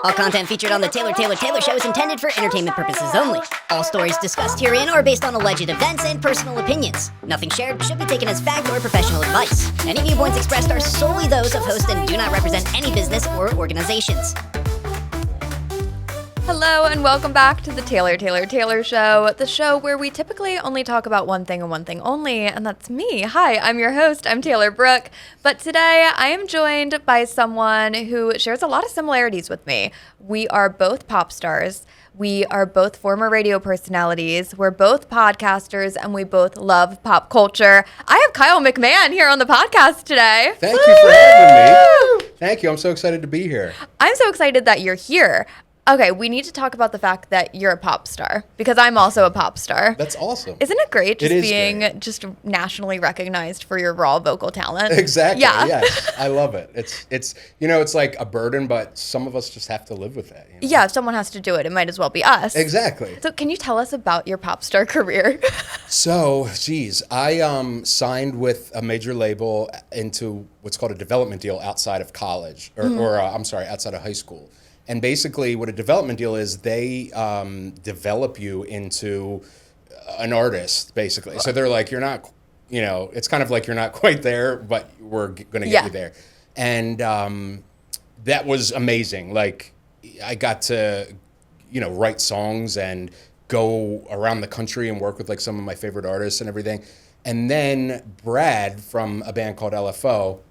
All content featured on the Taylor Show is intended for entertainment purposes only. All stories discussed herein are based on alleged events and personal opinions. Nothing shared should be taken as fact or professional advice. Any viewpoints expressed are solely those of host and do not represent any business or organizations. Hello and welcome back to the Taylor Show, the show where we typically only talk about one thing and one thing only, and that's me. Hi, I'm your host, I'm Taylor Brooke, but today I am joined by someone who shares a lot of similarities with me. We are both pop stars, we are both former radio personalities, we're both podcasters, and we both love pop culture. I have Kyle McMahon here on the podcast today. Thank you for having me. Thank you, I'm so excited to be here. I'm so excited that you're here. Okay, we need to talk about the fact that you're a pop star, because I'm also a pop star. That's awesome. Isn't it great just being great. just nationally recognized for your raw vocal talent? Exactly. Yeah. Yes. I love it. It's it's like a burden, but some of us just have to live with that. You know? Yeah, if someone has to do it, it might as well be us. Exactly. So can you tell us about your pop star career? So, I signed with a major label into what's called a development deal outside of college, outside of high school. And basically what a development deal is, they develop you into an artist, basically. So they're like, you're not, it's kind of like you're not quite there, but we're going to get you there. And that was amazing. Like, I got to, write songs and go around the country and work with like some of my favorite artists and everything. And then Brad from a band called LFO,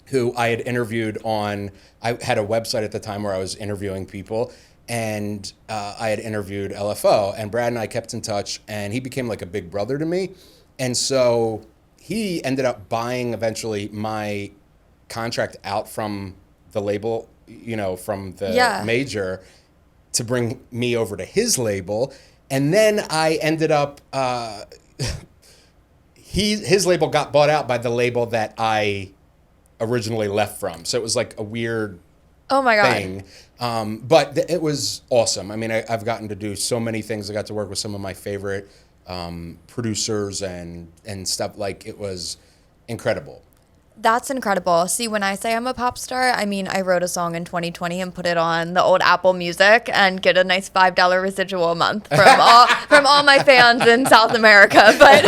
who I had interviewed on, I had a website at the time where I was interviewing people, and I had interviewed LFO, and Brad and I kept in touch, and he became like a big brother to me. And so he ended up buying eventually my contract out from the label, from the major, to bring me over to his label. And then I ended up, his label got bought out by the label that I originally left from. So it was like a weird thing. But it was awesome. I mean, I've gotten to do so many things. I got to work with some of my favorite producers and stuff. Like, it was incredible. That's incredible. See, when I say I'm a pop star, I mean, I wrote a song in 2020 and put it on the old Apple Music and get a nice $5 residual a month from all my fans in South America. But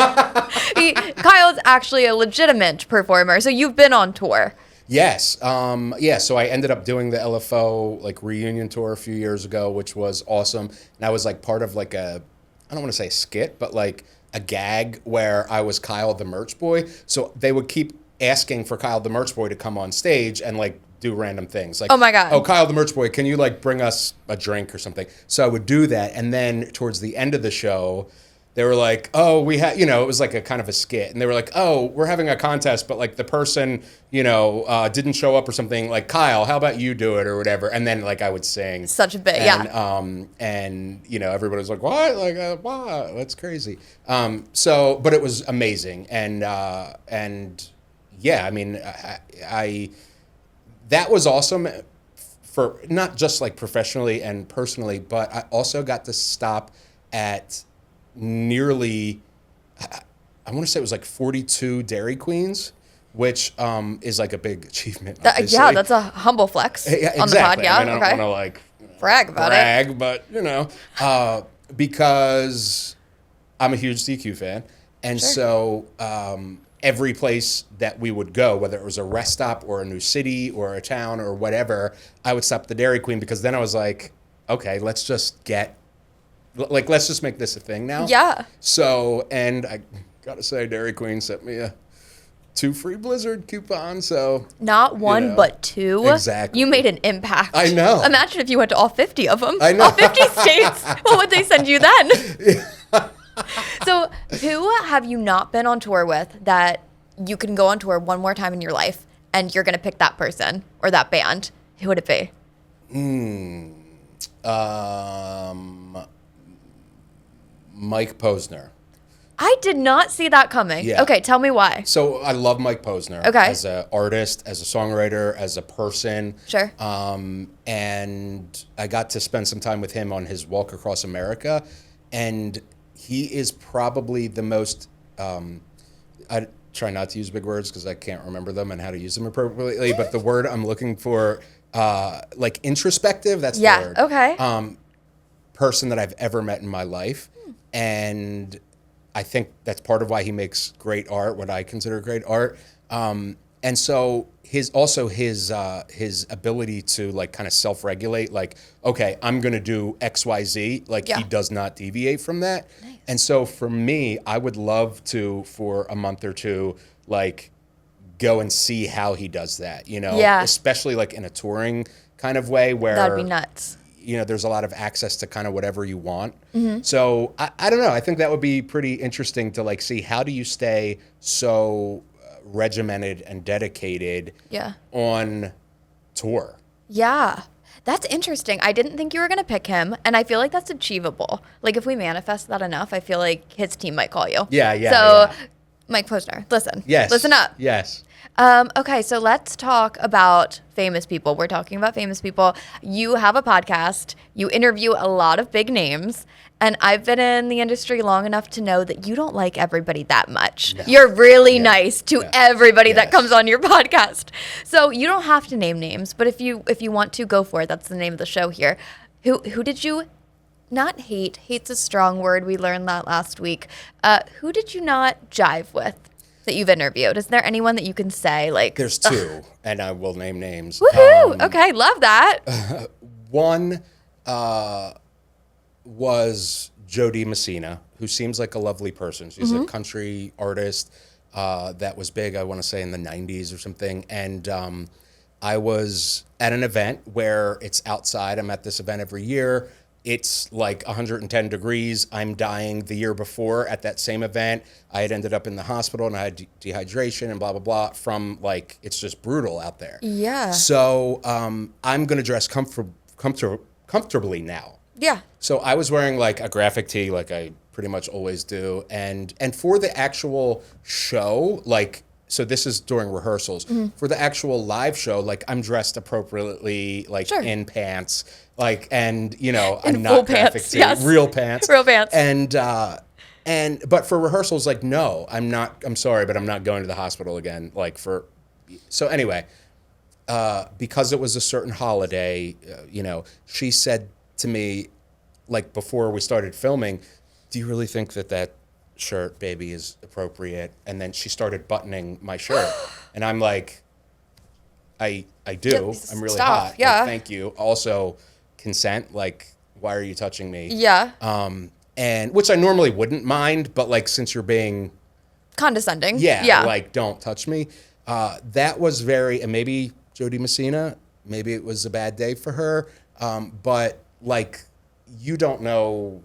Kyle's actually a legitimate performer. So you've been on tour. Yes. So I ended up doing the LFO like reunion tour a few years ago, which was awesome. And I was like part of like I don't want to say a skit, but like a gag where I was Kyle the merch boy. So they would keep asking for Kyle the merch boy to come on stage and like do random things. Like, oh my God. Oh, Kyle the merch boy, can you like bring us a drink or something? So I would do that. And then towards the end of the show, they were like, oh, we had, it was like a kind of a skit. And they were like, oh, we're having a contest, but like the person, didn't show up or something. Like, Kyle, how about you do it or whatever? And then like I would sing. Such a bit, And everybody was like, what? Like, wow, that's crazy. But it was amazing. And yeah, I mean, I that was awesome for not just like professionally and personally, but I also got to stop at nearly, I want to say it was like 42 Dairy Queens, which is like a big achievement. Yeah, that's a humble flex on the pod. Yeah, I mean, I don't want to brag about it. But because I'm a huge DQ fan, and so every place that we would go, whether it was a rest stop or a new city or a town or whatever, I would stop at the Dairy Queen, because then I was like, okay, let's just make this a thing now. Yeah. So, and I gotta say, Dairy Queen sent me a 2 free Blizzard coupons. So not one, but 2. Exactly. You made an impact. I know. Imagine if you went to all 50 of them. I know. All 50 states. What would they send you then? So who have you not been on tour with that you can go on tour one more time in your life and you're going to pick that person or that band? Who would it be? Mike Posner. I did not see that coming. Yeah. Okay, tell me why. So I love Mike Posner. Okay. As an artist, as a songwriter, as a person. Sure. And I got to spend some time with him on his walk across America. And he is probably the most, I try not to use big words because I can't remember them and how to use them appropriately, but the word I'm looking for like introspective. That's the Yeah. word. Okay. Person that I've ever met in my life, and I think that's part of why he makes great art, what I consider great art. And so his ability to like kind of self-regulate, like, okay, I'm gonna do XYZ, like he does not deviate from that. Nice. And so for me, I would love to, for a month or two, like go and see how he does that, you know, especially like in a touring kind of way where That'd be nuts. You know, there's a lot of access to kind of whatever you want. So I don't know. I think that would be pretty interesting to like see how do you stay so regimented and dedicated on tour. Yeah. That's interesting. I didn't think you were going to pick him, and I feel like that's achievable. Like, if we manifest that enough, I feel like his team might call you. Yeah. So, Mike Posner, listen. Yes. Listen up. Yes. Okay, so let's talk about famous people. We're talking about famous people. You have a podcast. You interview a lot of big names. And I've been in the industry long enough to know that you don't like everybody that much. No. You're really nice to everybody that comes on your podcast. So you don't have to name names, but if you want to, go for it. That's the name of the show here. Who did you not hate? Hate's a strong word. We learned that last week. Who did you not jive with that you've interviewed? Is there anyone that you can say like? There's two, and I will name names. Woohoo! Okay, love that. One was Jody Messina, who seems like a lovely person. She's a country artist that was big, I want to say, in the 90s or something. And I was at an event where it's outside. I'm at this event every year. It's like 110 degrees. I'm dying. The year before at that same event, I had ended up in the hospital and I had dehydration and blah, blah, blah from like, it's just brutal out there. Yeah. So I'm going to dress comfortably now. Yeah. So I was wearing like a graphic tee like I pretty much always do. And for the actual show, like, so this is during rehearsals. For the actual live show, like I'm dressed appropriately, like in pants, like, and you know, in I'm not graphic pants, tee, real pants. Real pants. But for rehearsals, like, no, I'm sorry, but I'm not going to the hospital again. Like so anyway, because it was a certain holiday, you know, she said to me, like before we started filming, do you really think that shirt, baby, is appropriate? And then she started buttoning my shirt. And I'm like, I do. I'm really hot. Yeah. Like, thank you. Also, consent. Like, why are you touching me? Yeah. And which I normally wouldn't mind, but like since you're being condescending. Yeah. Like, don't touch me. That was and maybe Jody Messina, maybe it was a bad day for her. But like, you don't know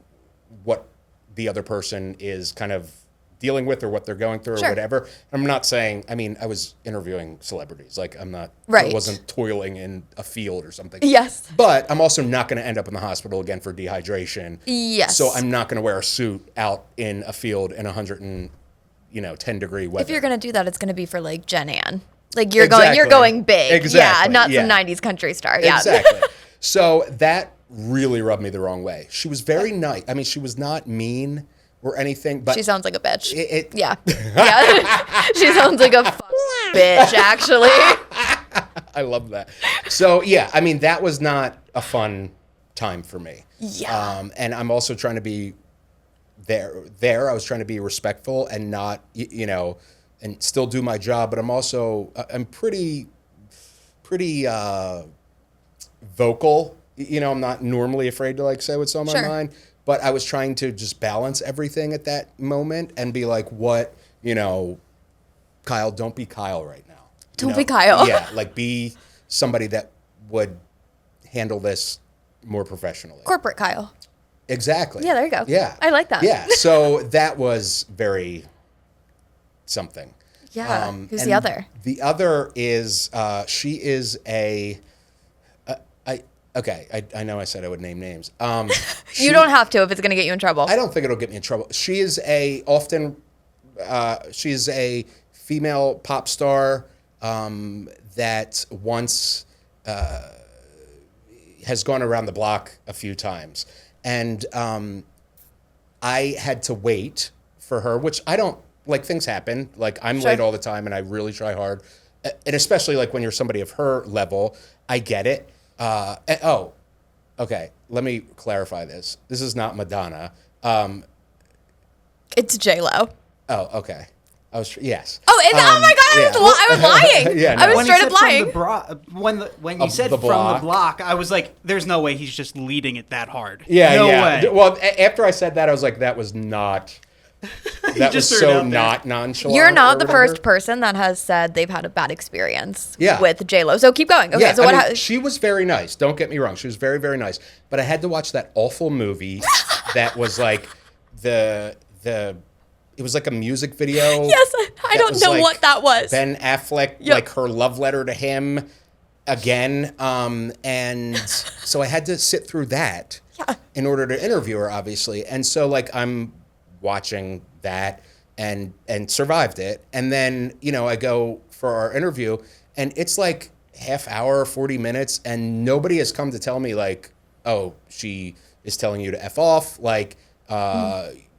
what the other person is kind of dealing with or what they're going through or whatever. I'm not saying, I mean, I was interviewing celebrities. Like I'm not, I wasn't toiling in a field or something. Yes. But I'm also not going to end up in the hospital again for dehydration. Yes. So I'm not going to wear a suit out in a field in 10-degree weather. If you're going to do that, it's going to be for like Jen Ann. Like you're going big. Exactly. Yeah. Not some 90s country star. Yeah. Exactly. So that really rubbed me the wrong way. She was very nice. I mean, she was not mean or anything, but she sounds like a bitch. Yeah. She sounds like a bitch, actually. I love that. So yeah, I mean, that was not a fun time for me. Yeah. And I'm also trying to be there. I was trying to be respectful and not, and still do my job. But I'm pretty vocal. I'm not normally afraid to like say what's on my mind, but I was trying to just balance everything at that moment and be like, Kyle, don't be Kyle right now. Don't be Kyle. Yeah, like be somebody that would handle this more professionally. Corporate Kyle. Exactly. Yeah, there you go. Yeah. I like that. Yeah, so that was very something. Yeah. Who's the other? The other is, she is I know I said I would name names. You don't have to if it's going to get you in trouble. I don't think it'll get me in trouble. She is she's a female pop star that once has gone around the block a few times. And I had to wait for her, which I don't, like things happen. Like I'm late all the time and I really try hard. and especially like when you're somebody of her level, I get it. Okay. Let me clarify this. This is not Madonna. It's J-Lo. Oh, okay. Yes. Oh, oh my God! I was lying. Yeah, I was When straight you up said lying. when you said the from block. the block, I was like, "There's no way he's just leading it that hard." Yeah, no yeah. way. Well, after I said that, I was like, that was not. That just was threw it so out there. not nonchalant. You're not or the whatever. first person that has said they've had a bad experience Yeah. with J-Lo. So keep going. Okay, Yeah, so I what mean, she was very nice. Don't get me wrong. She was very, very nice. But I had to watch that awful movie that was like it was like a music video. Yes, I that don't was know like what that was. Ben Affleck, Yep. like her love letter to him again. And so I had to sit through that in order to interview her, obviously. And so like I'm watching that and survived it. And then, I go for our interview and it's like half hour, 40 minutes, and nobody has come to tell me like, oh, she is telling you to F off. Like,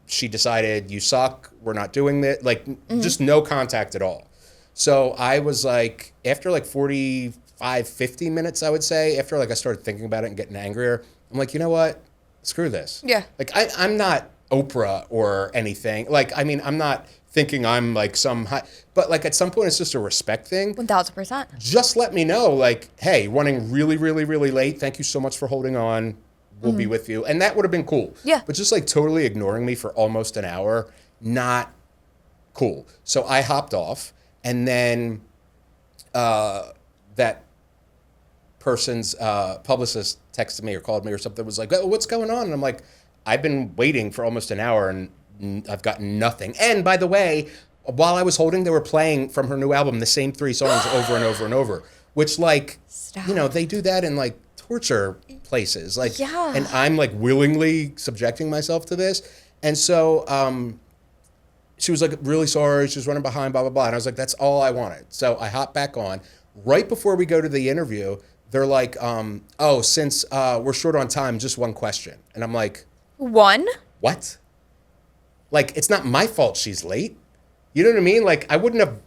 she decided you suck. We're not doing that. Like, just no contact at all. So I was like, after like 45, 50 minutes, I would say, after like I started thinking about it and getting angrier, I'm like, you know what? Screw this. Yeah. Like, I'm not Oprah or anything. Like, I mean, I'm not thinking I'm like some high, but like at some point it's just a respect thing. 1,000%. Just let me know, like, hey, running really, really, really late. Thank you so much for holding on. We'll be with you. And that would have been cool. Yeah. But just like totally ignoring me for almost an hour, not cool. So I hopped off, and then that person's publicist texted me or called me or something, was like, oh, what's going on? And I'm like, I've been waiting for almost an hour and I've gotten nothing. And by the way, while I was holding, they were playing from her new album the same 3 songs over and over and over, which like, Stop. they do that in like torture places. Like, Yeah. and I'm like willingly subjecting myself to this. And so she was like, really sorry. She was running behind, blah, blah, blah. And I was like, that's all I wanted. So I hopped back on. Right before we go to the interview, they're like, oh, since we're short on time, just one question. And I'm like, One? what? Like, it's not my fault she's late. You know what I mean? Like, I wouldn't have.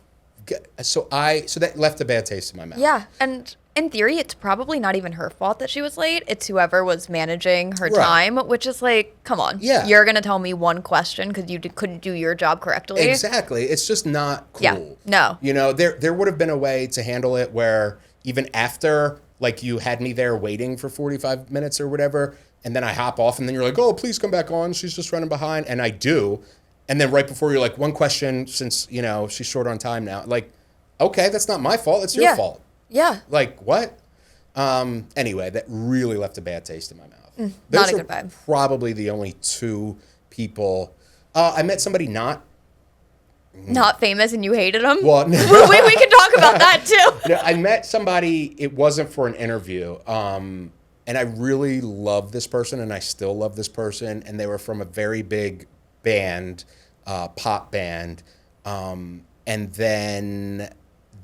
So that left a bad taste in my mouth. Yeah. And in theory, it's probably not even her fault that she was late. It's whoever was managing her Right. time, which is like, come on. Yeah. You're going to tell me one question because you couldn't do your job correctly. Exactly. It's just not cool. Yeah. No. There would have been a way to handle it where even after, like, you had me there waiting for 45 minutes or whatever, and then I hop off, and then you're like, oh, please come back on. She's just running behind. And I do. And then right before you're like, one question since, she's short on time now. Like, okay, that's not my fault. It's your fault. Yeah. Like, what? Anyway, that really left a bad taste in my mouth. Not a Those good are vibe. probably the only 2 people. I met somebody not. Not famous and you hated him? Well, we can talk about that too. No, I met somebody, it wasn't for an interview, and I really love this person, and I still love this person, and they were from a very big band, pop band, and then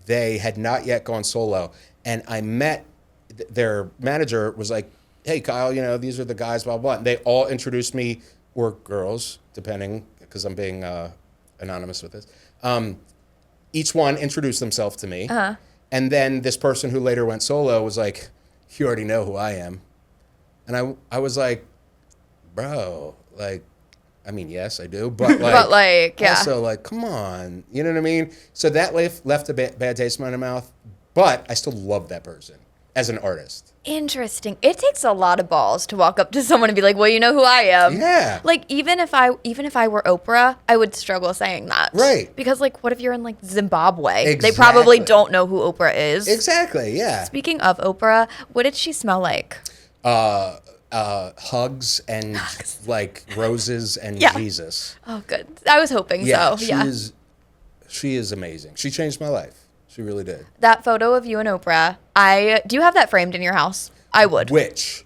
they had not yet gone solo, and I met, their manager was like, hey, Kyle, these are the guys, blah, blah, and they all introduced me, or girls, depending, because I'm being anonymous with this. Each one introduced themselves to me. Uh-huh. And then this person who later went solo was like, you already know who I am. And I was like, bro, like, I mean, yes, I do. But like, But, like, yeah. Also, like, come on. You know what I mean? So that left a bad taste in my mouth. But I still love that person as an artist. Interesting. It takes a lot of balls to walk up to someone and be like, well, you know who I am. Yeah. Like, even if I were Oprah, I would struggle saying that. Right. Because, like, what if you're in, like, Zimbabwe? Exactly. They probably don't know who Oprah is. Exactly, yeah. Speaking of Oprah, what did she smell like? Hugs and like roses and Yeah. Jesus. Oh, good. I was hoping so. Yeah. She is amazing. She changed my life. She really did. That photo of you and Oprah, do you have that framed in your house? I would. Which?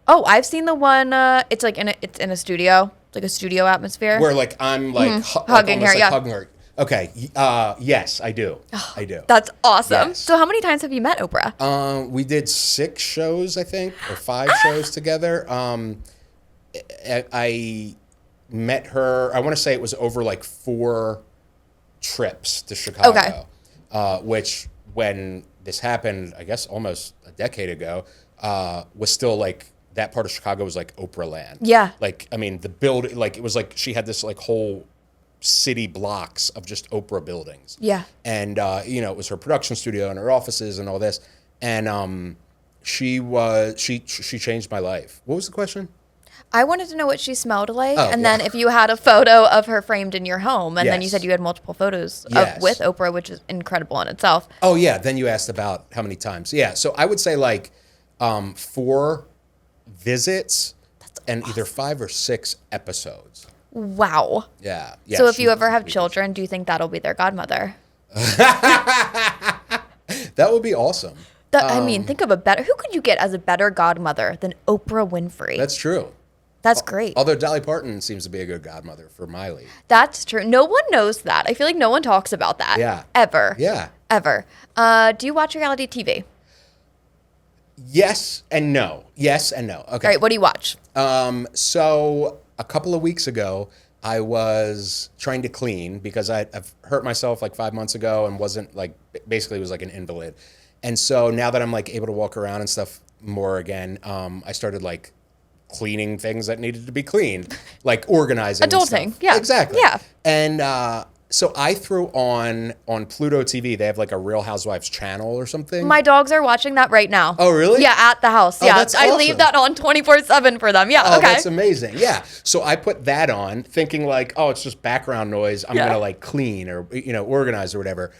Oh, I've seen the one, it's like it's in a studio, like a studio atmosphere. Where like I'm like Hugging her, yeah. hugging her. Okay. Yes, I do. I do. That's awesome. Yes. So how many times have you met Oprah? We did 6 shows, I think, or 5 shows together. I met her. I want to say it was over like 4 trips to Chicago, which when this happened, I guess almost a decade ago, was still like that part of Chicago was like Oprah land. Yeah. Like, I mean, the building, like it was like she had this like whole city blocks of just Oprah buildings. Yeah. And, you know, it was her production studio and her offices and all this. And she changed my life. What was the question? I wanted to know what she smelled like, Oh, and yeah. then if you had a photo of her framed in your home, and then you Yes. said you had multiple photos Yes. with Oprah, which is incredible in itself. Oh, yeah. Then you asked about how many times. Yeah. So I would say like 4 visits and either 5 or 6 episodes. Wow. Yeah. Yeah. So if she you ever have completely- children, do you think that'll be their godmother? That would be awesome. I mean, think of who could you get as a better godmother than Oprah Winfrey? That's true. That's great. Although Dolly Parton seems to be a good godmother for Miley. That's true. No one knows that. I feel like no one talks about that. Yeah. Ever. Yeah. Ever. Do you watch reality TV? Yes and no. Yes and no. Okay. All right, what do you watch? So a couple of weeks ago, I was trying to clean because I've hurt myself like 5 months ago and wasn't like, basically was like an invalid. And so now that I'm like able to walk around and stuff more again, I started like cleaning things that needed to be cleaned, like organizing. and Adulting, stuff. yeah. Exactly. Yeah. And so I threw on Pluto TV, they have like a Real Housewives channel or something. My dogs are watching that right now. Oh, really? Yeah, at the house. Oh, Yeah, that's I awesome. leave that on 24/7 for them. Yeah, Oh, okay. that's amazing. Yeah. So I put that on thinking like, oh, it's just background noise. I'm Yeah. going to like clean or, you know, organize or whatever.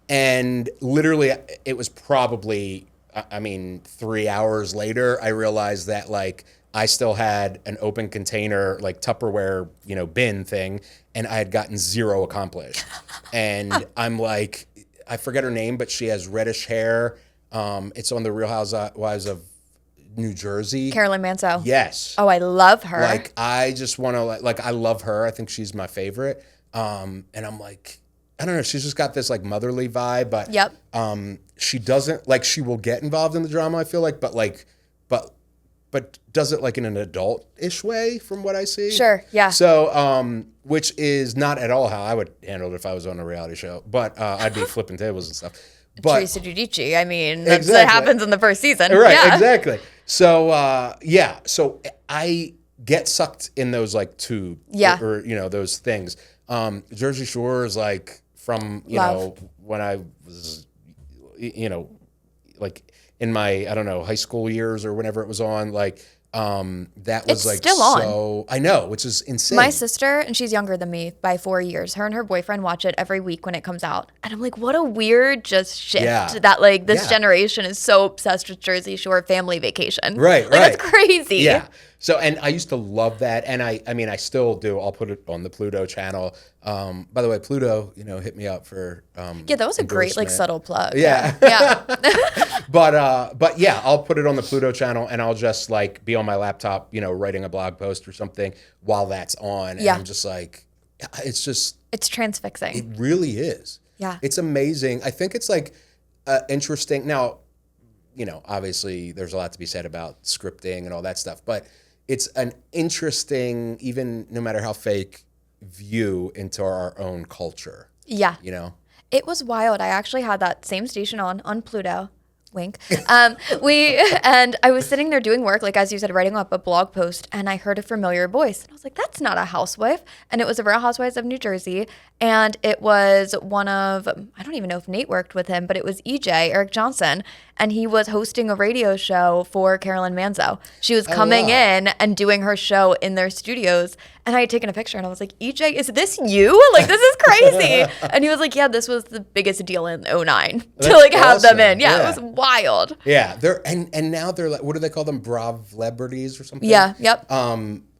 And literally it was probably, I mean, 3 hours later, I realized that like I still had an open container, like Tupperware, you know, bin thing, and I had gotten 0 accomplished. And I'm like, I forget her name, but she has reddish hair. It's on the Real Housewives of New Jersey. Carolyn Manso. Yes. Oh, I love her. Like, I just want to, like, I love her. I think she's my favorite. And I'm like, I don't know. She's just got this, like, motherly vibe. But Yep. she doesn't, like, she will get involved in the drama, I feel like. But, like, but does it, like, in an adult-ish way from what I see. Sure, yeah. So, which is not at all how I would handle it if I was on a reality show. But I'd be flipping tables and stuff. But Teresa Giudice. I mean, that Exactly. happens in the first season. Right, Yeah. exactly. So, yeah. So I get sucked in those like tubes, Yeah. or you know those things. Jersey Shore is like from Love. know when I was, you know, like in my I don't know high school years or whenever it was on. Like that was It's like still on. so I know, which is insane. My sister, and she's younger than me by 4 years, her and her boyfriend watch it every week when it comes out. And I'm like, what a weird just shift Yeah. that like this Yeah. generation is so obsessed with Jersey Shore family vacation. Right, Like, right. that's crazy. Yeah. So, and I used to love that. And I mean, I still do. I'll put it on the Pluto channel. By the way, Pluto, you know, hit me up for, Yeah, that was a great like endorsement. subtle plug. Yeah. Yeah. But yeah, I'll put it on the Pluto channel and I'll just like be on my laptop, you know, writing a blog post or something while that's on. And Yeah. I'm just like, it's just, It's transfixing. it really is. Yeah. It's amazing. I think it's like interesting. Now, you know, obviously there's a lot to be said about scripting and all that stuff, but it's an interesting, even no matter how fake, view into our own culture, Yeah. you know? It was wild. I actually had that same station on Pluto. Wink. And I was sitting there doing work, like as you said, writing up a blog post, and I heard a familiar voice. And I was like, that's not a housewife. And it was a Real Housewives of New Jersey. And it was one of, I don't even know if Nate worked with him, but it was EJ, Eric Johnson. And he was hosting a radio show for Carolyn Manzo. She was coming wow. in and doing her show in their studios. And I had taken a picture and I was like, EJ, is this you? Like, this is crazy. And he was like, yeah, this was the biggest deal in 09 to That's like have them awesome. in. Yeah, Yeah. it was wild. Yeah, they're and now they're like, what do they call them? Celebrities or something? Yeah, yep.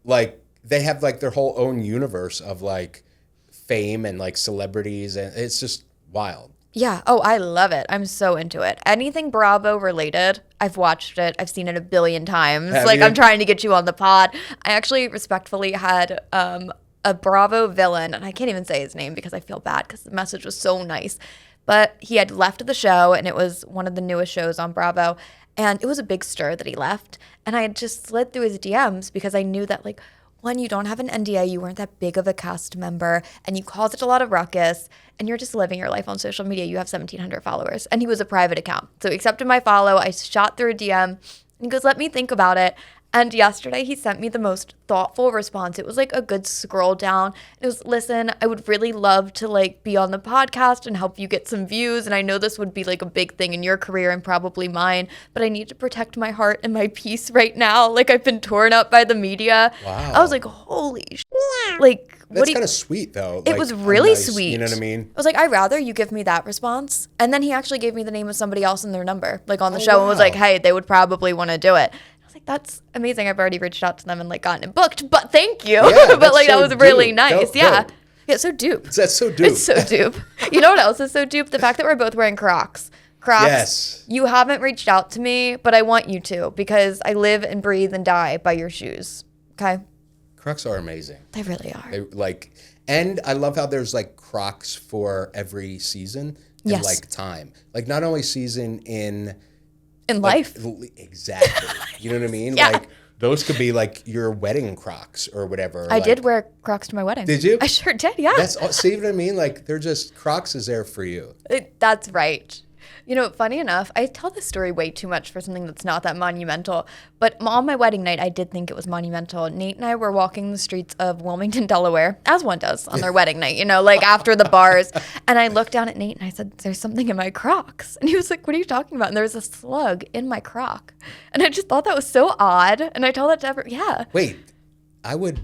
Like they have like their whole own universe of like fame and like celebrities, and it's just wild. Yeah. Oh, I love it. I'm so into it. Anything Bravo related, I've watched it. I've seen it a billion times. Have Like, you? I'm trying to get you on the pod. I actually respectfully had a Bravo villain, and I can't even say his name because I feel bad because the message was so nice. But he had left the show, and it was one of the newest shows on Bravo. And it was a big stir that he left. And I had just slid through his DMs because I knew that, like, one, you don't have an NDA, you weren't that big of a cast member, and you caused a lot of ruckus, and you're just living your life on social media. You have 1,700 followers, and he was a private account. So he accepted my follow. I shot through a DM, and he goes, let me think about it. And yesterday he sent me the most thoughtful response. It was like a good scroll down. It was, listen, I would really love to like be on the podcast and help you get some views. And I know this would be like a big thing in your career and probably mine, but I need to protect my heart and my peace right now. Like I've been torn up by the media. Wow. I was like, holy shit. Like, That's kind of sweet though. It was really sweet. You know what I mean? I was like, I'd rather you give me that response. And then he actually gave me the name of somebody else and their number, like on the show, and was like, hey, they would probably want to do it. Like, that's amazing. I've already reached out to them and like gotten it booked, but thank you. Yeah, but like, so that was really dupe. nice. Dope, yeah. dope. Yeah, so dupe. That's so dupe. It's so dupe. You know what else is so dupe? The fact that we're both wearing Crocs. Crocs. Yes. You haven't reached out to me, but I want you to because I live and breathe and die by your shoes. Okay? Crocs are amazing. They really are. They like, and I love how there's like Crocs for every season and Yes. like time. Like not only season in life. Exactly. You know what I mean? Yeah. Like those could be like your wedding Crocs or whatever. I did wear Crocs to my wedding. Did you? I sure did, yeah. That's see what I mean? Like they're just Crocs is there for you. That's right. You know, funny enough, I tell this story way too much for something that's not that monumental. But on my wedding night, I did think it was monumental. Nate and I were walking the streets of Wilmington, Delaware, as one does on their wedding night, you know, like after the bars. And I looked down at Nate and I said, there's something in my Crocs. And he was like, what are you talking about? And there was a slug in my Croc. And I just thought that was so odd. And I told that to everyone. Yeah. Wait, I would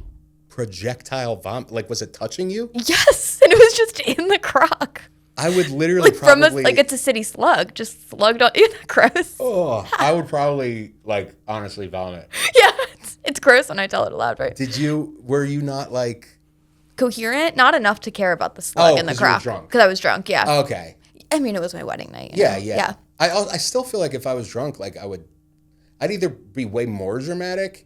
projectile vomit. Like, was it touching you? Yes. And it was just in the Croc. I would literally Like probably... from a, like it's a city slug, just slugged on. Isn't that gross? Oh, I would probably, like, honestly vomit. Yeah, it's gross when I tell it aloud, right? Were you not, like... Coherent? Not enough to care about the slug in the 'cause you were Croc. drunk. Because I was drunk, yeah. Okay. I mean, it was my wedding night. you Yeah, know? yeah. I still feel like if I was drunk, like, I'd either be way more dramatic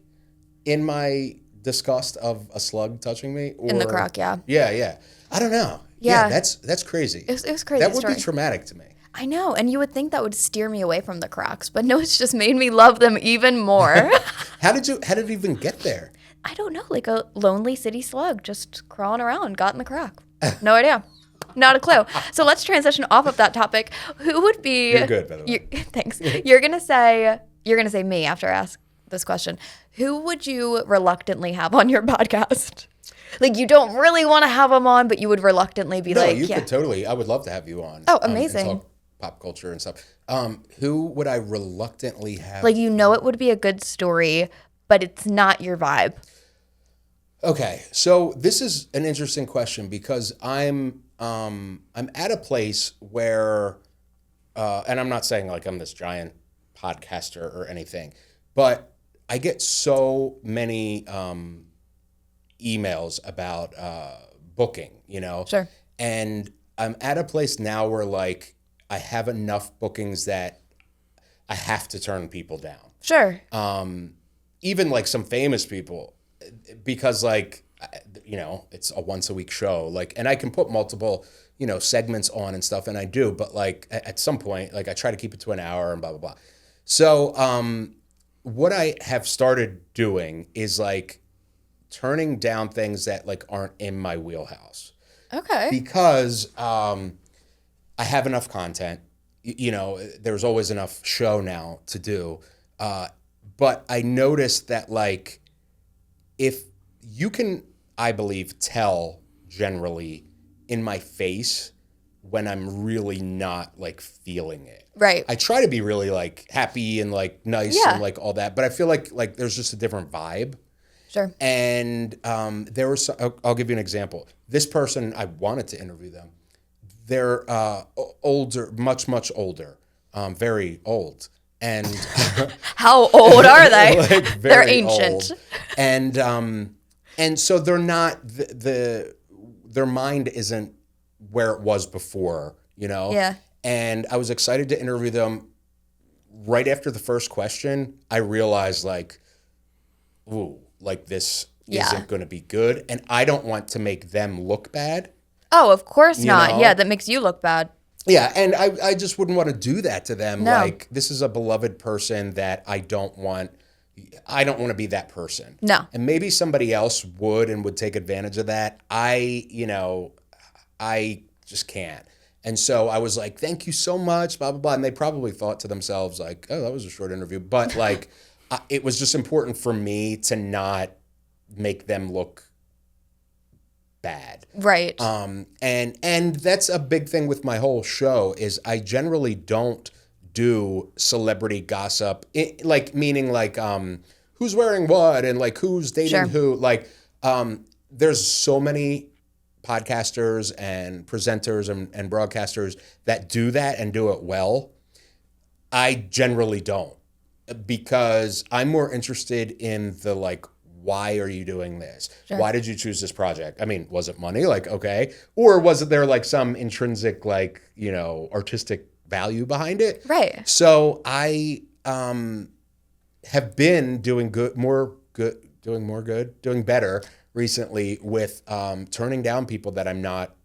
in my disgust of a slug touching me, or... In the Croc, yeah. Yeah, yeah. I don't know. Yeah. That's crazy. It was crazy. That would story. be traumatic to me. I know, and you would think that would steer me away from the Crocs, but no, it's just made me love them even more. How did it even get there? I don't know, like a lonely city slug just crawling around, got in the Croc. No idea. Not a clue. So let's transition off of that topic. Who would be... You're good, by the way. Thanks. You're gonna say me after I ask this question. Who would you reluctantly have on your podcast? Like you don't really want to have them on, but you would reluctantly be No, like, you yeah. could totally. I would love to have you on. Oh, and amazing. talk pop culture and stuff. Who would I reluctantly have? Like you know it would be a good story, but it's not your vibe. Okay, so this is an interesting question because I'm at a place where, and I'm not saying like I'm this giant podcaster or anything, but I get so many emails about booking, you know? Sure. And I'm at a place now where like I have enough bookings that I have to turn people down. Sure. Even like some famous people, because like, you know, it's a once a week show, like, and I can put multiple, you know, segments on and stuff, and I do, but like at some point, like I try to keep it to an hour and blah, blah, blah. So what I have started doing is like turning down things that like aren't in my wheelhouse. Okay. Because I have enough content, you know, there's always enough show now to do. But I noticed that like, if you can, I believe, tell generally in my face when I'm really not like feeling it. Right. I try to be really like happy and like nice Yeah. and like all that, but I feel like there's just a different vibe. Sure. And there was, I'll give you an example. This person, I wanted to interview them. They're older, much older, very old. And How old are they? like They're very ancient. old. And so they're not, their mind isn't where it was before, you know? Yeah. And I was excited to interview them. Right after the first question, I realized like, ooh, like this Yeah. isn't going to be good. And I don't want to make them look bad. Oh, of course not. know? Yeah, that makes you look bad. Yeah, and I just wouldn't want to do that to them. No. Like, this is a beloved person that I don't want I don't want to be that person. No. And maybe somebody else would and would take advantage of that. I just can't. And so I was like, thank you so much, blah, blah, blah. And they probably thought to themselves like, oh, that was a short interview. But like, it was just important for me to not make them look bad. Right. And that's a big thing with my whole show is I generally don't do celebrity gossip, meaning who's wearing what and like who's dating who. Like, there's so many podcasters and presenters and broadcasters that do that and do it well. I generally don't, because I'm more interested in the like, why are you doing this? Sure. Why did you choose this project? I mean, was it money? Like, okay. Or was it there like some intrinsic, like, artistic value behind it? Right. So I have been doing better recently with turning down people that I'm not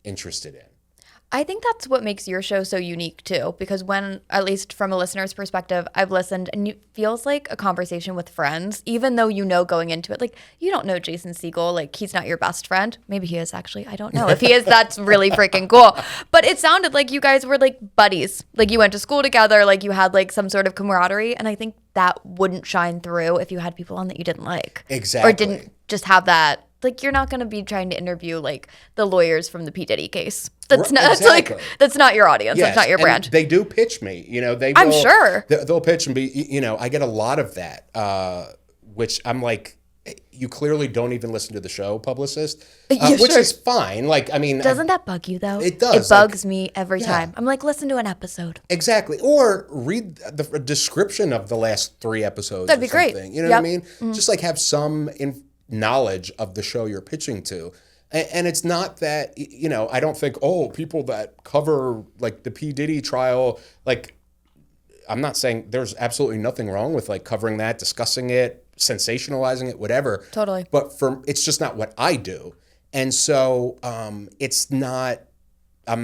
interested in. I think that's what makes your show so unique too, because when, at least from a listener's perspective, I've listened and it feels like a conversation with friends, even though going into it, like you don't know Jason Segel, like he's not your best friend. Maybe he is actually, I don't know. If he is, that's really freaking cool. But it sounded like you guys were like buddies, like you went to school together, like you had like some sort of camaraderie. And I think that wouldn't shine through if you had people on that you didn't like. Exactly. Or didn't just have that. Like, you're not going to be trying to interview, like, the lawyers from the P. Diddy case. That's not, exactly. that's not your audience. Yes, that's not your brand. They do pitch me, I'm sure. They'll pitch and be, I get a lot of that, which I'm like, you clearly don't even listen to the show, publicist, which is fine. Like, I mean. Doesn't that bug you, though? It does. It bugs me every time. I'm like, listen to an episode. Exactly. Or read the description of the last 3 episodes. That'd be great. You know what I mean? Mm-hmm. Just like have some knowledge of the show you're pitching to. And it's not that, I don't think, people that cover like the P. Diddy trial, like, I'm not saying there's absolutely nothing wrong with like covering that, discussing it, sensationalizing it, whatever. Totally. But it's just not what I do. And so I'm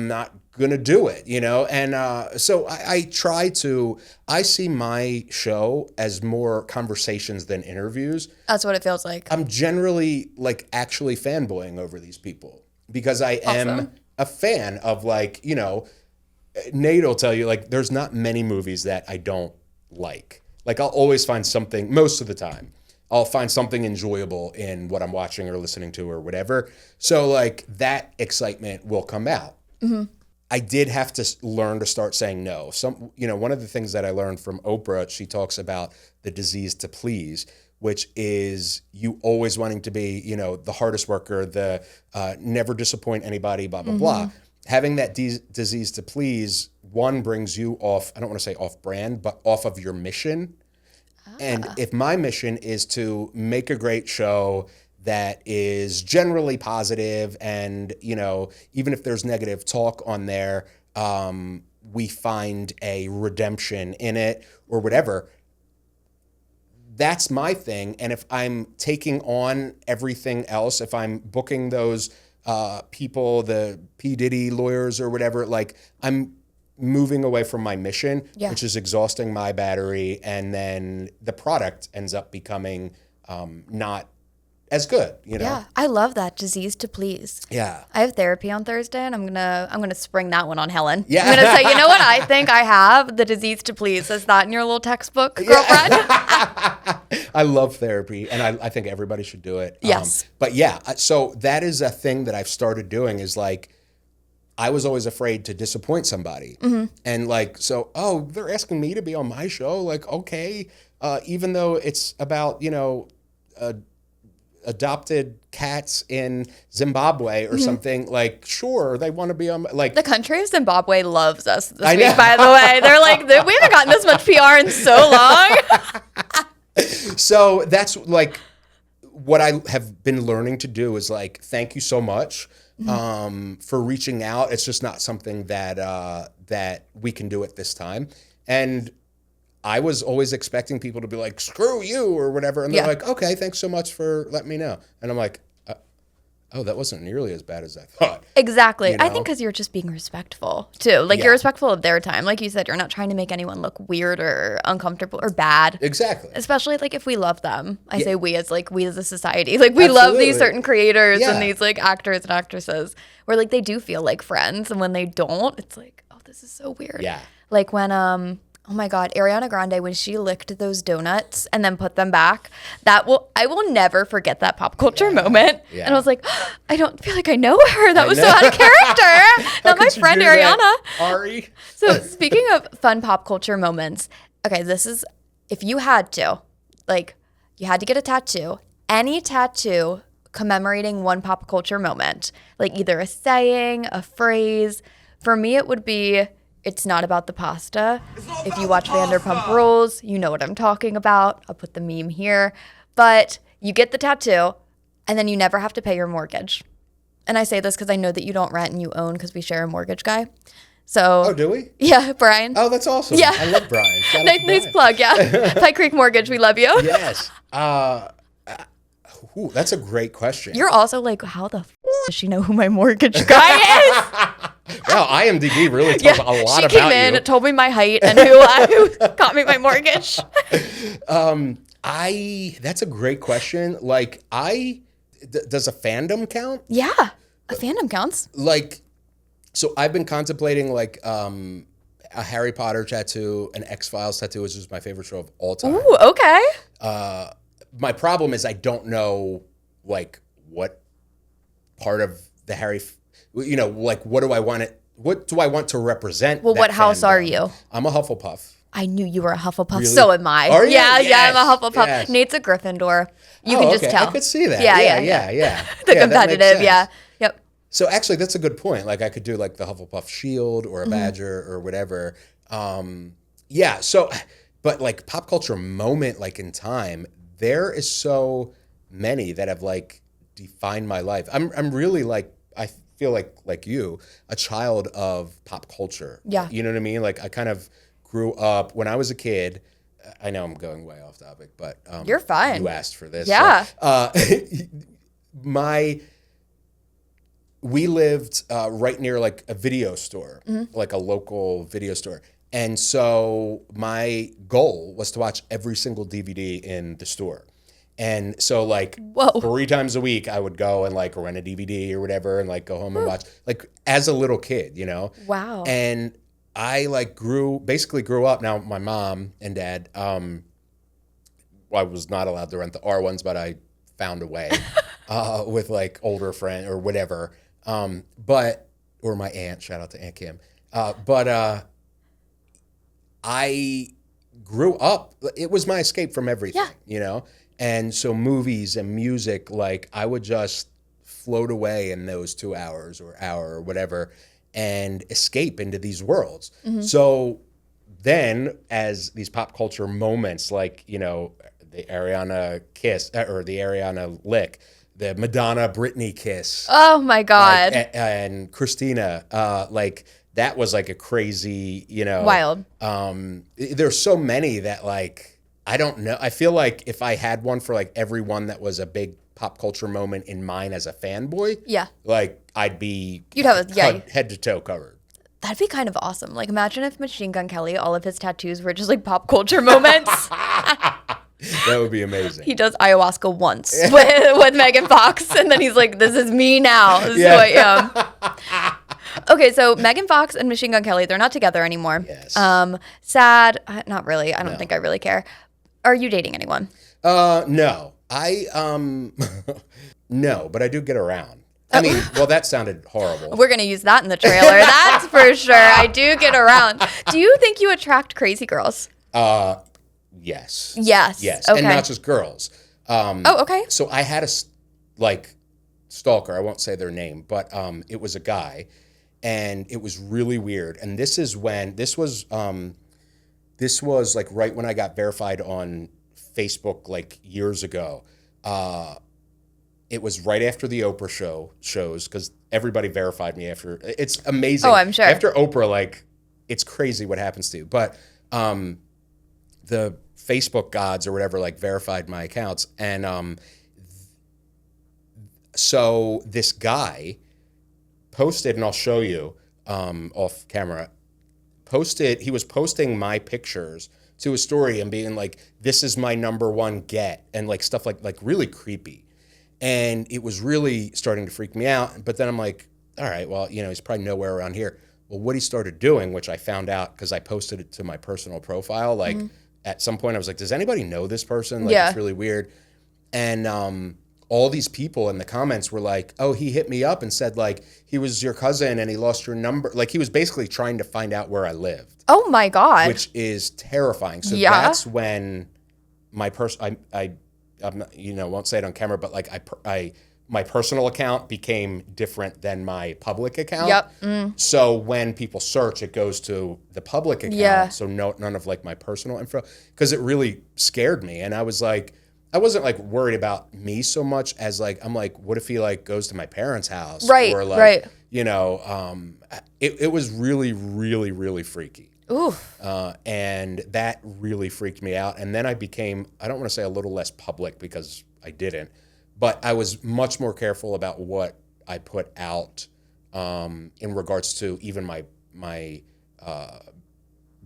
not going to do it, And so I see my show as more conversations than interviews. That's what it feels like. I'm generally like actually fanboying over these people because I am a fan of like, Nate will tell you like there's not many movies that I don't like. Like I'll always find something, most of the time, I'll find something enjoyable in what I'm watching or listening to or whatever. So like that excitement will come out. Mm-hmm. I did have to learn to start saying no. One of the things that I learned from Oprah, she talks about the disease to please, which is you always wanting to be, the hardest worker, the never disappoint anybody, blah, blah, blah. Having that disease to please, one, brings you off, I don't want to say off brand, but off of your mission. And if my mission is to make a great show that is generally positive and, even if there's negative talk on there, we find a redemption in it or whatever. That's my thing. And if I'm taking on everything else, if I'm booking those people, the P. Diddy lawyers or whatever, like I'm moving away from my mission, which is exhausting my battery. And then the product ends up becoming not as good, Yeah, I love that disease to please. Yeah, I have therapy on Thursday, and I'm gonna spring that one on Helen. Yeah, I'm gonna say, you know what? I think I have the disease to please. Is that in your little textbook, girlfriend? I love therapy, and I think everybody should do it. Yes, but yeah, so that is a thing that I've started doing. Is like, I was always afraid to disappoint somebody, and like, so they're asking me to be on my show. Like, okay, even though it's about adopted cats in Zimbabwe or something, like, sure, they want to be on, like... The country of Zimbabwe loves us this week, by the way. They're like, we haven't gotten this much PR in so long. So that's, like, what I have been learning to do is, like, thank you so much for reaching out. It's just not something that we can do at this time. And I was always expecting people to be like, screw you or whatever. And they're like, okay, thanks so much for letting me know. And I'm like, oh, that wasn't nearly as bad as I thought. Exactly. You know? I think because you're just being respectful too. Like Yeah. you're respectful of their time. Like you said, you're not trying to make anyone look weird or uncomfortable or bad. Exactly. Especially like if we love them. I say we as a society. Like we love these Absolutely. certain creators Yeah. and these like actors and actresses where like they do feel like friends, and when they don't, it's like, oh, this is so weird. Yeah. Like when oh my God, Ariana Grande, when she licked those donuts and then put them back, I will never forget that pop culture moment. Yeah. And I was like, I don't feel like I know her. That was so out of character. Not my could you friend do that, Ariana. Ari. So speaking of fun pop culture moments, okay, this is, if you had to, like, you had to get a tattoo, any tattoo commemorating one pop culture moment, like either a saying, a phrase. For me, it would be, it's not about the pasta. If you watch Vanderpump Rules, you know what I'm talking about. I'll put the meme here. But you get the tattoo, and then you never have to pay your mortgage. And I say this because I know that you don't rent and you own because we share a mortgage guy. So, Oh, do we? yeah, Brian. Oh, that's awesome. Yeah. I love Brian. Shout out Nice, to nice Brian. plug, yeah. Pike Creek Mortgage, we love you. Yes. That's a great question. You're also like, how the does she know who my mortgage guy is? Wow, IMDb really tells a lot she about came in, you. told me my height, and who got me my mortgage. That's a great question. Like, does a fandom count? Yeah, a fandom counts. Like, so I've been contemplating like a Harry Potter tattoo, an X-Files tattoo, which is my favorite show of all time. Ooh, okay. My problem is I don't know like what part of the like what do I want to represent? Well, that what house fandom? are you? I'm a Hufflepuff. I knew you were a Hufflepuff. Really? So am I. Are you? Yeah, Yes. I'm a Hufflepuff. Yes. Nate's a Gryffindor. You Oh, can just okay. tell. I could see that. Yeah. The The that makes competitive, yeah. sense. Yep. So actually, that's a good point. Like I could do like the Hufflepuff shield or a Mm-hmm. badger or whatever. Yeah. So, but like pop culture moment, like in time, there is so many that have like defined my life. I'm really like, I feel like you, a child of pop culture. Yeah. You know what I mean? Like I kind of grew up when I was a kid. I know I'm going way off topic, but You're fine. You asked for this. Yeah. So, we lived right near like a video store, like a local video store. And so my goal was to watch every single DVD in the store. And so like Whoa. 3 times a week I would go and like rent a DVD or whatever and like go home and watch like as a little kid, you know? Wow. And I like basically grew up. Now my mom and dad, I was not allowed to rent the R ones, but I found a way with like older friend or whatever. Or my aunt, shout out to Aunt Kim. I grew up, it was my escape from everything, you know? And so movies and music, like I would just float away in those 2 hours or hour or whatever and escape into these worlds. So then as these pop culture moments, like, you know, the Ariana kiss or the Ariana lick, the Madonna Britney kiss, Oh my God. like, and Christina, like that was like a crazy, you know, Wild. There's so many that like I don't know. I feel like if I had one for like every one that was a big pop culture moment in mine as a fanboy, Yeah. like I'd be You'd have head to toe covered. That'd be kind of awesome. Like imagine if Machine Gun Kelly, all of his tattoos were just like pop culture moments. That would be amazing. He does ayahuasca once with Megan Fox, and then he's like, "This is me now. This is who I am." Okay, so Megan Fox and Machine Gun Kelly, they're not together anymore. Yes. Sad. Not really. I don't think I really care. Are you dating anyone? No. No, but I do get around. I mean, well, that sounded horrible. We're gonna use that in the trailer. That's for sure. I do get around. Do you think you attract crazy girls? Yes. Yes. Yes. Okay. And not just girls. Oh, okay. So I had a stalker. I won't say their name, but it was a guy, and it was really weird. And this was like right when I got verified on Facebook like years ago. It was right after the Oprah shows because everybody verified me after. It's amazing. Oh, I'm sure. After Oprah, like it's crazy what happens to you. But the Facebook gods or whatever like verified my accounts, and So this guy posted, and I'll show you off camera, he was posting my pictures to a story and being like, this is my number one get, and like stuff like really creepy. And it was really starting to freak me out. But then I'm like, all right, well, he's probably nowhere around here. Well, what he started doing, which I found out because I posted it to my personal profile, like at some point I was like, does anybody know this person? Like, it's really weird. And all these people in the comments were like, oh, he hit me up and said like he was your cousin and he lost your number. Like he was basically trying to find out where I lived. Oh my God. Which is terrifying. So that's when my I won't say it on camera, but like my personal account became different than my public account. Yep. So when people search, it goes to the public account. Yeah. So none of like my personal info, because it really scared me. And I was like, I wasn't like worried about me so much as like, I'm like, what if he like goes to my parents' house? Right. Or like, right. It was really, really, really freaky. Ooh. And that really freaked me out. And then I became, I don't want to say a little less public because I didn't, but I was much more careful about what I put out in regards to even my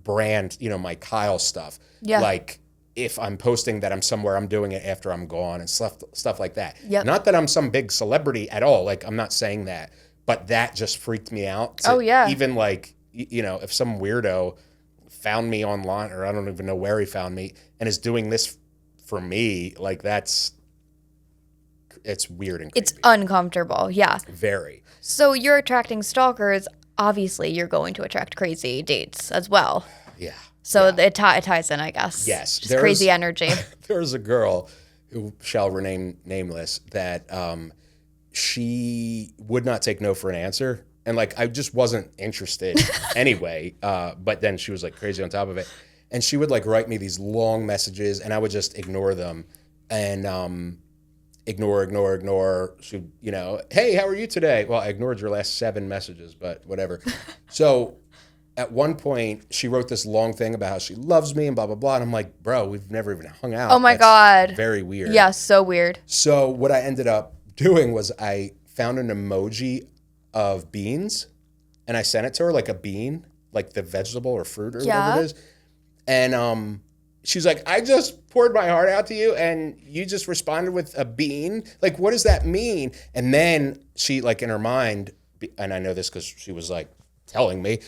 brand, my Kyle stuff. Yeah. Like if I'm posting that I'm somewhere, I'm doing it after I'm gone and stuff like that. Yep. Not that I'm some big celebrity at all. Like I'm not saying that, but that just freaked me out. Even like, if some weirdo found me online, or I don't even know where he found me, and is doing this for me, like it's weird and creepy. It's uncomfortable. Yeah. Very. So you're attracting stalkers. Obviously, you're going to attract crazy dates as well. Yeah. So it ties in, I guess. Yes. Just crazy energy. There's a girl who shall remain nameless that she would not take no for an answer. And like, I just wasn't interested anyway. But then she was like crazy on top of it. And she would like write me these long messages and I would just ignore them and ignore. She, hey, how are you today? Well, I ignored your last 7 messages, but whatever. So at one point she wrote this long thing about how she loves me and blah, blah, blah. And I'm like, bro, we've never even hung out. Oh my God. Very weird. Yeah, so weird. So what I ended up doing was I found an emoji of beans and I sent it to her, like a bean, like the vegetable or fruit or whatever it is. And she's like, I just poured my heart out to you and you just responded with a bean. Like, what does that mean? And then she, like in her mind, and I know this because she was like telling me,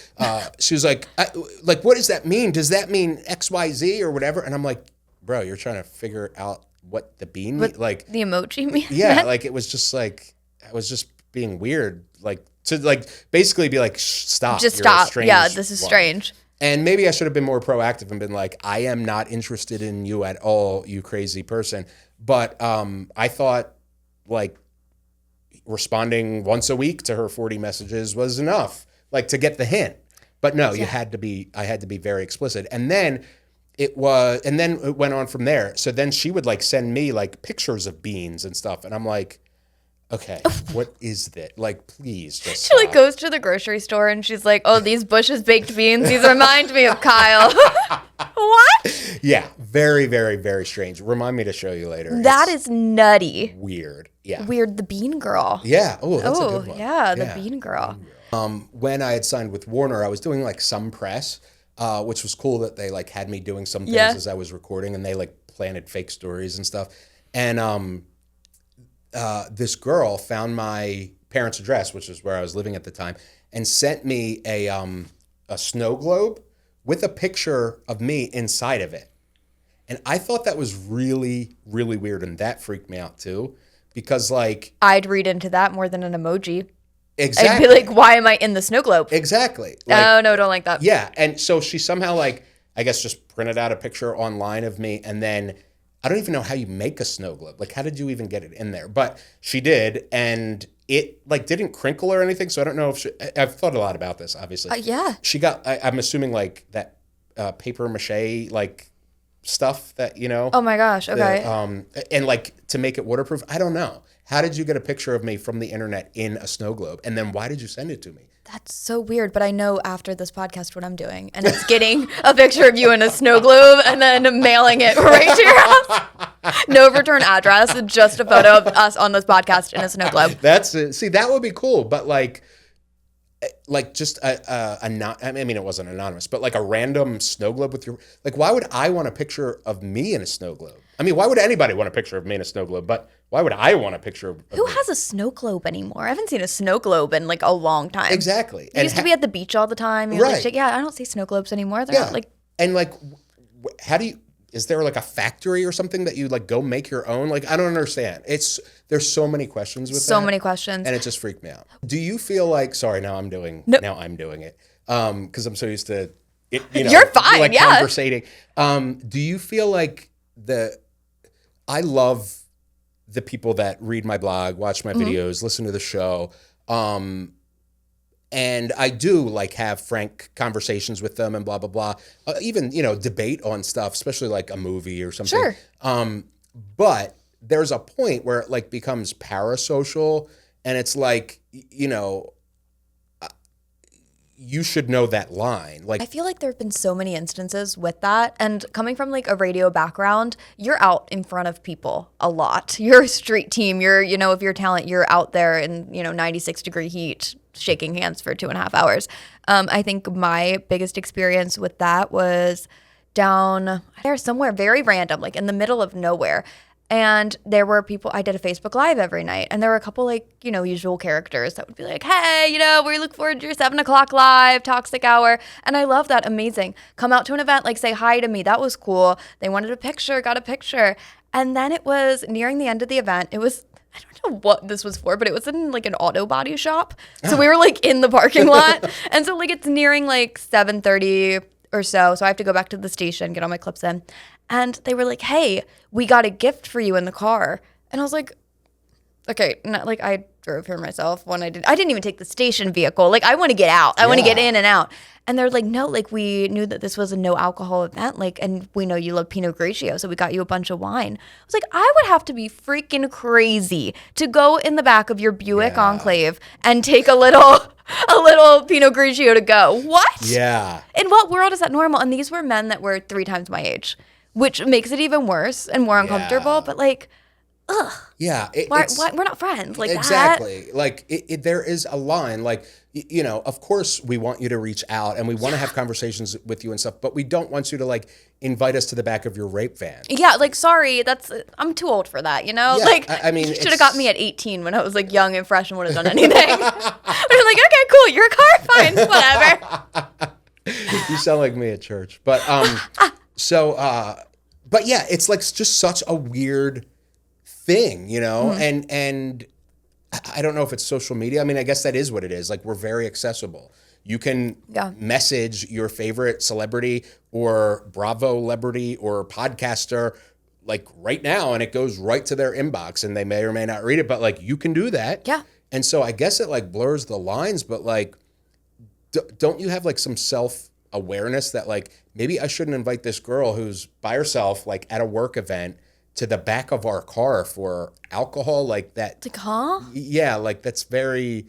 she was like, what does that mean? Does that mean X, Y, Z or whatever? And I'm like, bro, you're trying to figure out what the bean means? Like the emoji means? Yeah, like it was just like, I was just being weird. Like to like basically be like, stop. Just you're stop. Yeah, this is strange. And maybe I should have been more proactive and been like, I am not interested in you at all, you crazy person. But I thought like responding once a week to her 40 messages was enough, like to get the hint. But no, I had to be very explicit. And then it went on from there. So then she would like send me like pictures of beans and stuff. And I'm like, okay, what is that? Like, please just She like goes to the grocery store and she's like, oh, these Bush's baked beans, these remind me of Kyle. What? Yeah, very, very, very strange. Remind me to show you later. That is nutty. Weird. Yeah. Weird. The bean girl. Yeah. Oh, that's a good one. Yeah, the bean girl. When I had signed with Warner, I was doing like some press, which was cool that they like had me doing some things as I was recording, and they like planted fake stories and stuff. And this girl found my parents' address, which is where I was living at the time, and sent me a snow globe with a picture of me inside of it. And I thought that was really, really weird, and that freaked me out too, because like I'd read into that more than an emoji. Exactly. I'd be like, why am I in the snow globe? Exactly. Like, no, don't like that. Yeah, and so she somehow like, I guess just printed out a picture online of me, and then I don't even know how you make a snow globe. Like, how did you even get it in there? But she did, and it like didn't crinkle or anything. So I don't know if I've thought a lot about this, obviously. Yeah. She got, I'm assuming like that paper mache like stuff that, you know. Oh my gosh. Okay. And like to make it waterproof. I don't know. How did you get a picture of me from the internet in a snow globe? And then why did you send it to me? That's so weird, but I know after this podcast what I'm doing, and it's getting a picture of you in a snow globe and then mailing it right to your house. No return address, just a photo of us on this podcast in a snow globe. That's it. See, that would be cool, but like just I mean, it wasn't anonymous, but like a random snow globe with your, like, why would I want a picture of me in a snow globe? I mean, why would anybody want a picture of me in a snow globe? But why would I want a picture of Who me? has a snow globe anymore? I haven't seen a snow globe in like a long time. Exactly. You used to be at the beach all the time. You're Right. Like, yeah, I don't see snow globes anymore. They're not, like, and like, how do you? Is there like a factory or something that you like go make your own? Like, I don't understand. There's so many questions with so that, many questions. and it just freaked me out. Do you feel like? Sorry, now I'm doing it because I'm so used to it. You know, You're fine, like yeah. conversating. Do you feel like I love the people that read my blog, watch my videos, listen to the show. And I do like have frank conversations with them and blah, blah, blah. Even, you know, debate on stuff, especially like a movie or something. Sure. But there's a point where it like becomes parasocial and it's like, you know, you should know that line. Like, I feel like there have been so many instances with that. And coming from like a radio background, you're out in front of people a lot. You're a street team. You're, you know, if you're talent, you're out there in, you know, 96-degree heat, shaking hands for 2.5 hours. I think my biggest experience with that was down there somewhere very random, like in the middle of nowhere. And there were people, I did a Facebook Live every night, and there were a couple like, you know, usual characters that would be like, hey, you know, we look forward to your 7 o'clock live, toxic hour. And I love that. Amazing. Come out to an event, like say hi to me. That was cool. They wanted a picture, got a picture. And then it was nearing the end of the event. It was, I don't know what this was for, but it was in like an auto body shop. So we were like in the parking lot. And so like it's nearing like 7:30 or so. So I have to go back to the station, get all my clips in. And they were like, hey, we got a gift for you in the car. And I was like, okay, not like I drove here myself when I didn't even take the station vehicle. Like I want to get out. I want to get in and out. And they're like, no, like we knew that this was a no alcohol event. Like, and we know you love Pinot Grigio. So we got you a bunch of wine. I was like, I would have to be freaking crazy to go in the back of your Buick Enclave and take a little Pinot Grigio to go. What? yeah. In what world is that normal? And these were men that were 3 times my age, which makes it even worse and more uncomfortable. But like, ugh. Yeah. Why, we're not friends like that. Exactly. Like there is a line, like, you know, of course we want you to reach out and we want to have conversations with you and stuff, but we don't want you to like invite us to the back of your rape van. Yeah, like, sorry, I'm too old for that, you know? Yeah, like, I mean, you should have got me at 18 when I was like young and fresh and would have done anything. But I'm like, okay, cool, your car, fine, whatever. You sound like me at church. But but yeah, it's like just such a weird thing, you know? And I don't know if it's social media. I mean, I guess that is what it is. Like, we're very accessible. You can message your favorite celebrity or Bravo celebrity or podcaster like right now, and it goes right to their inbox, and they may or may not read it, but like you can do that. Yeah. And so I guess it like blurs the lines, but like, don't you have like some self-awareness that like maybe I shouldn't invite this girl who's by herself like at a work event to the back of our car for alcohol, like that? Like, huh? Yeah, like that's very,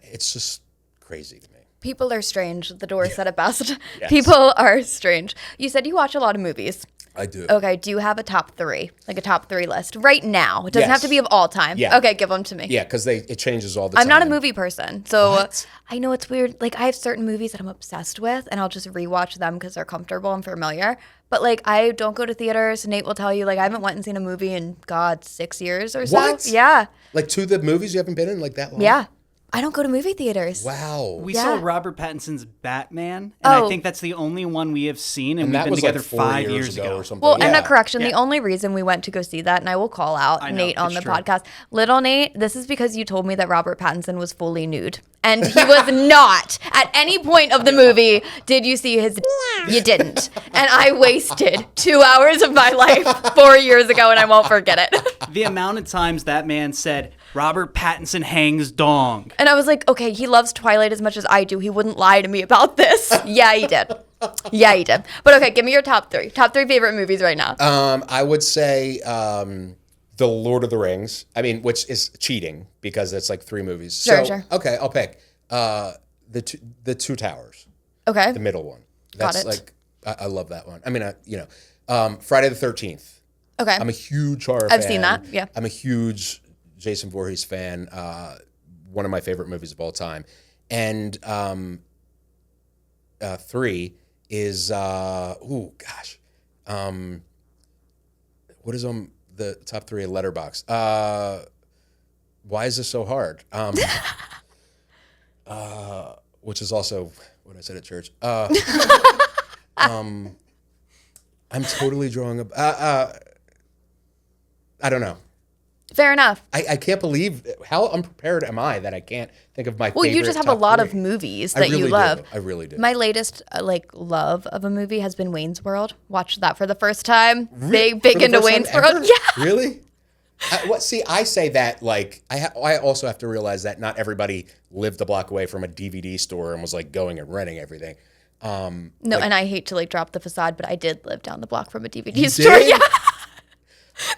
it's just crazy to me. People are strange. The door said it best. Yes. People are strange. You said you watch a lot of movies. I do. Okay, do you have a top 3? Like a top 3 list right now? It doesn't have to be of all time. Yeah. Okay, give them to me. Yeah, because it changes all the time. I'm not a movie person, so What? I know it's weird. Like, I have certain movies that I'm obsessed with, and I'll just rewatch them because they're comfortable and familiar. But like, I don't go to theaters. Nate will tell you, like, I haven't went and seen a movie in 6 years or so. What? Yeah. Like, to the movies you haven't been in like that long? Yeah. I don't go to movie theaters. Wow. We Yeah. saw Robert Pattinson's Batman, and I Oh. think that's the only one we have seen, and And we've that been was together like 4 5 years years ago or something. Well, yeah. and a correction, the Yeah. only reason we went to go see that, and I will call out I know, Nate on it's the true. podcast, little Nate, this is because you told me that Robert Pattinson was fully nude. And he was not. At any point of the movie did you see his You didn't. And I wasted 2 hours of my life 4 years ago, and I won't forget it. The amount of times that man said, Robert Pattinson hangs dong. And I was like, okay, he loves Twilight as much as I do. He wouldn't lie to me about this. Yeah, he did. Yeah, you did. But okay, give me your top three. Top three favorite movies right now. I would say The Lord of the Rings. I mean, which is cheating because it's like 3 movies. Sure. Okay, I'll pick the Two Towers. Okay. The middle one. Got That's it. like I love that one. I mean, Friday the 13th. Okay. I'm a huge horror fan. I've seen that, yeah. I'm a huge Jason Voorhees fan. One of my favorite movies of all time. And 3 is what is on the top 3 of Letterboxd? Why is this so hard? Which is also what I said at church. I'm totally drawing a. I don't know. Fair enough. I can't believe how unprepared am I that I can't think of my. Well, you favorite just have a top lot 3. of movies I that really you love. I really do. My latest love of a movie has been Wayne's World. Watched that for the first time. Big For the into first time Wayne's World. ever? Yeah. Really? See, I say that like I also have to realize that not everybody lived a block away from a DVD store and was like going and renting everything. No, and I hate to like drop the facade, but I did live down the block from a DVD You store. did? Yeah.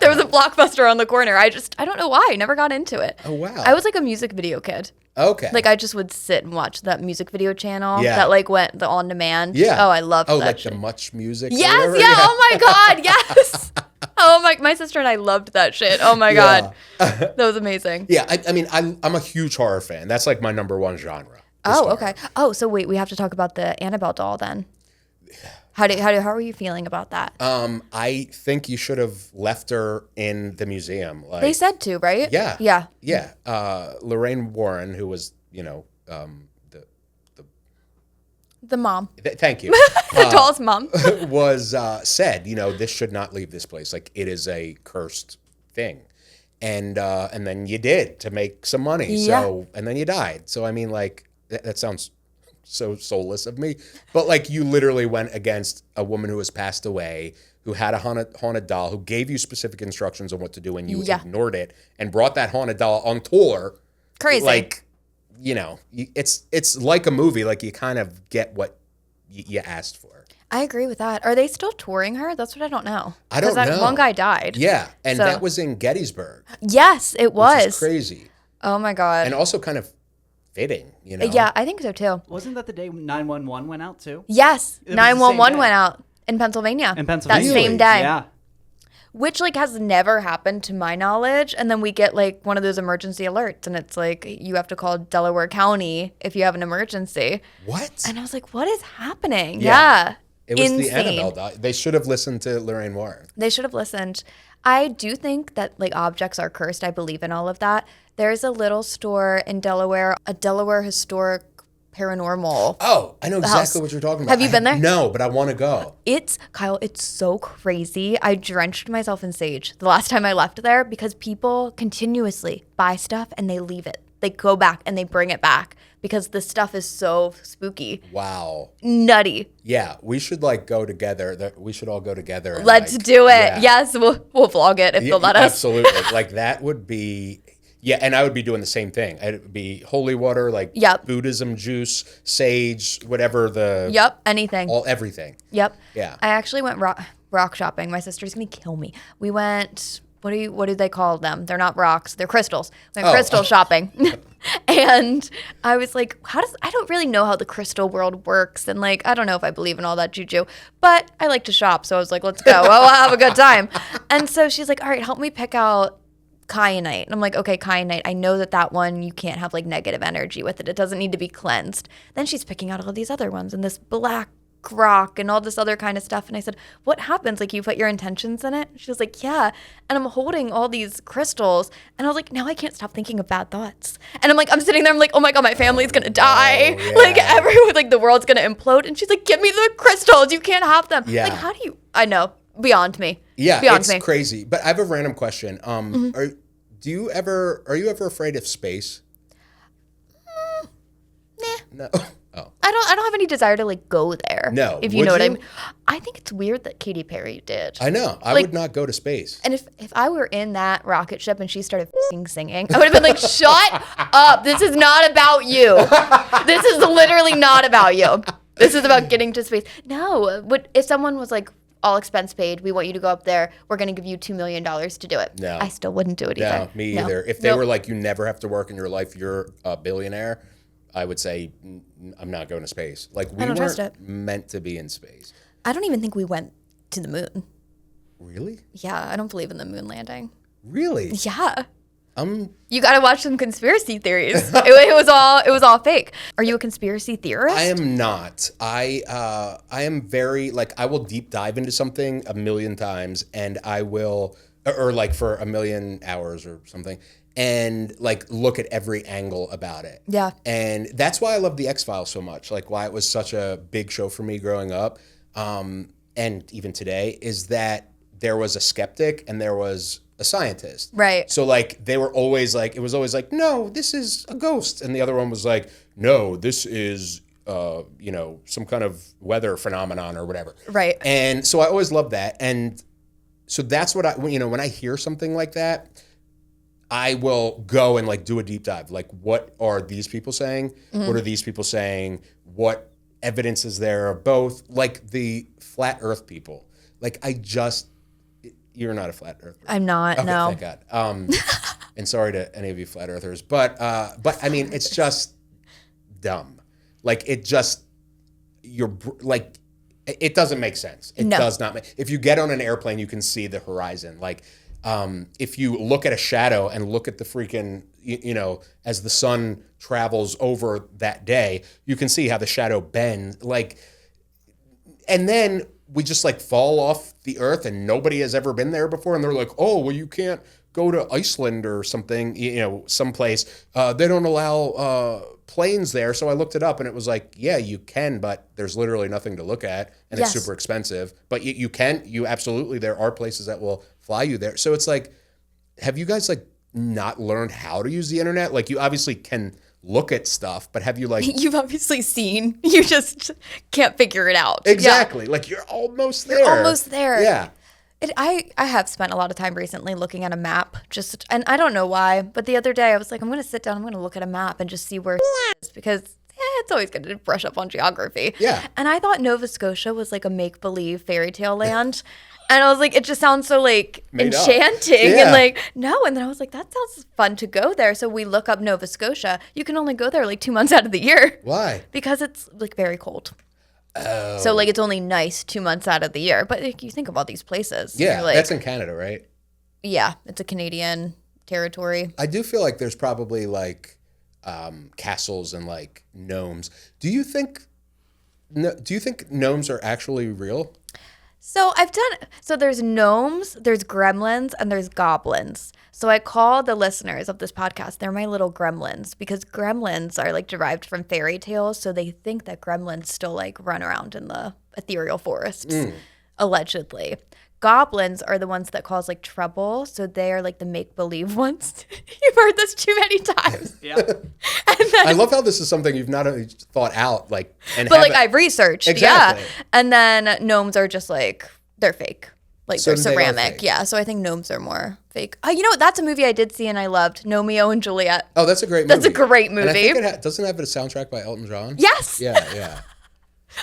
There was a Blockbuster on the corner. I don't know why. I never got into it. Oh, wow. I was like a music video kid. Okay. Like I just would sit and watch that music video channel Yeah. that like went the on demand. Yeah. Oh, I loved that. like shit. the Much Music. or Yes, whatever? yeah. Oh my God, yes. Oh my sister and I loved that shit. Oh my God. That was amazing. Yeah, I mean, I'm a huge horror fan. That's like my number one genre. is Oh, horror. okay. Oh, so wait, we have to talk about the Annabelle doll then. How are you feeling about that? I think you should have left her in the museum. Like, They said to, right? Yeah. Yeah. Yeah. Lorraine Warren, who was, The mom. thank you, The doll's mom. was said, this should not leave this place. Like, it is a cursed thing. And then you did to make some money. Yeah. So, and then you died. So, I mean, like, that sounds so soulless of me. But, like, you literally went against a woman who has passed away, who had a haunted doll, who gave you specific instructions on what to do, and you Yeah. ignored it, and brought that haunted doll on tour. Crazy. Like, it's like a movie. Like, you kind of get what you asked for. I agree with that. Are they still touring her? That's what I don't know. I don't 'Cause that know. one guy died. Yeah, and So- that was in Gettysburg, Yes, it which was. is crazy. Oh my God. And also kind of fitting, Yeah, I think so too. Wasn't that the day 911 went out too? Yes, was the 911 same went day. out in Pennsylvania. In Pennsylvania. That same Really? day. Yeah. Which like has never happened to my knowledge. And then we get like one of those emergency alerts and it's like you have to call Delaware County if you have an emergency. What? And I was like, what is happening? Yeah. Yeah. It was Insane. the Annabelle doll. They should have listened to Lorraine Warren. They should have listened. I do think that like objects are cursed. I believe in all of that. There's a little store in Delaware, a Delaware historic paranormal. Oh, I know exactly house. what you're talking about. Have you been there? No, but I want to go. Kyle, it's so crazy. I drenched myself in sage the last time I left there because people continuously buy stuff and they leave it. They go back and they bring it back because the stuff is so spooky. Wow. Nutty. Yeah, we should like go together. We should all go together. And, Let's like, do it. yeah. Yes, we'll vlog it if they'll let us. Absolutely. Like that would be. Yeah, and I would be doing the same thing. It would be holy water, like Yep. Buddhism juice, sage, whatever the. Yep, anything. Everything. Yep. Yeah. I actually went rock shopping. My sister's gonna kill me. We went. What do they call them? They're not rocks. They're crystals. We went crystal shopping, and I was like, I don't really know how the crystal world works, and like I don't know if I believe in all that juju, but I like to shop, so I was like, let's go. Well, we'll have a good time. And so she's like, all right, help me pick out kyanite. And I'm like, okay, kyanite. I know that one you can't have like negative energy with it. It doesn't need to be cleansed. Then she's picking out all these other ones and this black rock and all this other kind of stuff. And I said, what happens? Like you put your intentions in it? She was like, yeah. And I'm holding all these crystals. And I was like, now I can't stop thinking of bad thoughts. And I'm sitting there, I'm like, oh my God, my family's going to die. Oh, yeah. Like everyone, like the world's going to implode. And she's like, give me the crystals. You can't have them. Yeah. Like, how do you, I know, beyond me. Yeah, beyond it's me. crazy. But I have a random question. Are you ever afraid of space? Nah. No. Oh. I don't have any desire to like go there. No. If you Would know what I you? mean. I think it's weird that Katy Perry did. I know. I Like- would not go to space. And if I were in that rocket ship and she started f***ing singing, I would have been like, shut up. This is not about you. This is literally not about you. This is about getting to space. No, if someone was like, all expense paid, we want you to go up there, we're going to give you $2 million to do it. No. I still wouldn't do it either. No, me either. If they were like, you never have to work in your life, you're a billionaire, I would say, I'm not going to space. Like, we weren't meant to be in space. I don't even think we went to the moon. Really? Yeah, I don't believe in the moon landing. Really? Yeah. You got to watch some conspiracy theories. it was all fake. Are you a conspiracy theorist? I am not. I am very, like, I will deep dive into something 1,000,000 times, and I will, or like for 1,000,000 hours or something, and like look at every angle about it. Yeah. And that's why I love the X-Files so much. Like, why it was such a big show for me growing up, and even today, is that there was a skeptic and there was a scientist. Right. So like they were always like, it was always like, no, this is a ghost. And the other one was like, no, this is, some kind of weather phenomenon or whatever. Right. And so I always loved that. And so that's what when I hear something like that, I will go and like do a deep dive. Like, what are these people saying? Mm-hmm. What are these people saying? What evidence is there of both? Like the flat earth people. Like you're not a flat earther. I'm not. Okay, no. Thank God. And sorry to any of you flat earthers, but I mean, it's just dumb. Like it doesn't make sense. It does not make. If you get on an airplane, you can see the horizon. Like if you look at a shadow and look at the freaking, as the sun travels over that day, you can see how the shadow bends. Like, and then we just like fall off the earth and nobody has ever been there before. And they're like, oh, well, you can't go to Iceland or something, someplace. They don't allow planes there. So I looked it up and it was like, yeah, you can, but there's literally nothing to look at and it's super expensive. But you absolutely, there are places that will fly you there. So it's like, have you guys like not learned how to use the internet? Like you obviously can look at stuff, but have you like... You've obviously seen, you just can't figure it out. Exactly. Yeah. Like you're almost there. You're almost there. Yeah. I have spent a lot of time recently looking at a map, and I don't know why, but the other day I was like, I'm going to sit down, I'm going to look at a map and just see where it is, because it's always good to brush up on geography. Yeah. And I thought Nova Scotia was like a make-believe fairy tale land. And I was like, it just sounds so like made enchanting. Yeah. And like, no. And then I was like, that sounds fun to go there. So we look up Nova Scotia. You can only go there like 2 months out of the year. Why? Because it's like very cold. Oh. So like it's only nice 2 months out of the year. But like, you think of all these places. Yeah, like, that's in Canada, right? Yeah, it's a Canadian territory. I do feel like there's probably like castles and like gnomes. Do you think gnomes are actually real? So there's gnomes, there's gremlins, and there's goblins. So I call the listeners of this podcast, they're my little gremlins, because gremlins are like derived from fairy tales. So they think that gremlins still like run around in the ethereal forests, allegedly. Goblins are the ones that cause like trouble. So they are like the make-believe ones. You've heard this too many times. Yeah. I love how this is something you've not only thought out, like, and but like I've researched. Exactly. Yeah. And then gnomes are just like, they're fake. Like So they're they are ceramic. fake. Yeah. So I think gnomes are more fake. You know what? That's a movie I did see and I loved. Romeo and Juliet. Oh, that's a great movie. That's a great movie. And I think doesn't it have a soundtrack by Elton John? Yes. Yeah.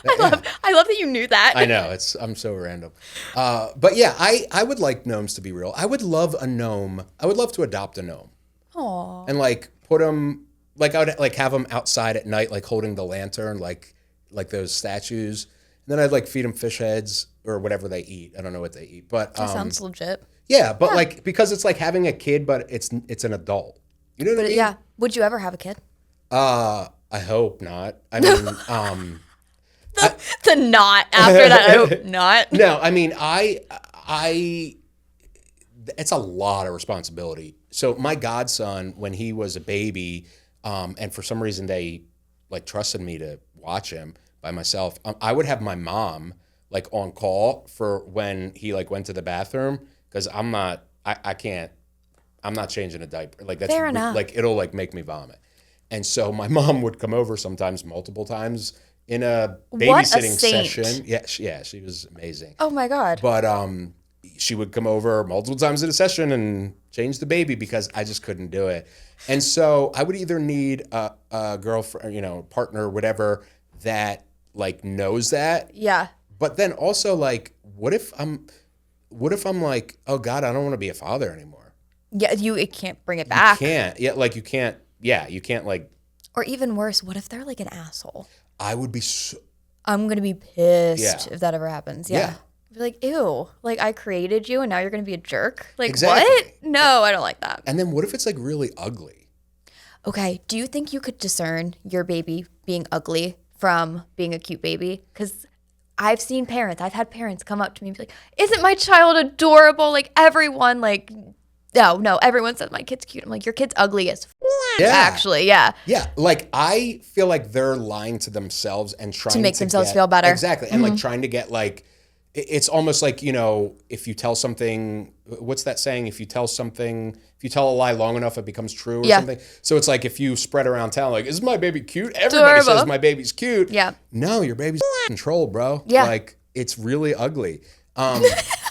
I love that you knew that. I know, I'm so random. But yeah, I would like gnomes to be real. I would love a gnome. I would love to adopt a gnome. Aww. And like put them, like I would like have them outside at night, like holding the lantern, like those statues. And then I'd like feed them fish heads or whatever they eat. I don't know what they eat, but That sounds legit. yeah. But like because it's like having a kid, but it's an adult. You know what I mean? Yeah. Would you ever have a kid? I hope not. I mean, The not after that. I hope not. No, I mean, it's a lot of responsibility. So my godson, when he was a baby, and for some reason they like trusted me to watch him by myself, I would have my mom like on call for when he like went to the bathroom, because I'm not changing a diaper. Like that's Fair enough. Like it'll like make me vomit. And so my mom would come over sometimes, multiple times in a babysitting session. Yeah, she was amazing. Oh my God. But she would come over multiple times in a session and change the baby because I just couldn't do it. And so I would either need a girlfriend, partner, whatever, that like knows that. Yeah. But then also like, what if I'm like, oh God, I don't want to be a father anymore. Yeah, it can't bring it back. You can't. Yeah, like you can't like. Or even worse, what if they're like an asshole? I would be I'm going to be pissed if that ever happens. Yeah. Yeah. Be like, ew, like I created you and now you're going to be a jerk? Like Exactly. what? No, I don't like that. And then what if it's like really ugly? Okay, do you think you could discern your baby being ugly from being a cute baby? Because I've had parents come up to me and be like, isn't my child adorable? Like everyone no, everyone says my kid's cute. I'm like, your kid's ugly as Yeah. actually, yeah. Yeah, like I feel like they're lying to themselves and trying to make themselves feel better. Exactly. And like trying to get like, it's almost like, if you tell something, what's that saying? If you tell a lie long enough, it becomes true or something. So it's like if you spread around town, like, is my baby cute? Everybody Adorable. says my baby's cute. Yeah. No, your baby's control, bro. Yeah. Like it's really ugly.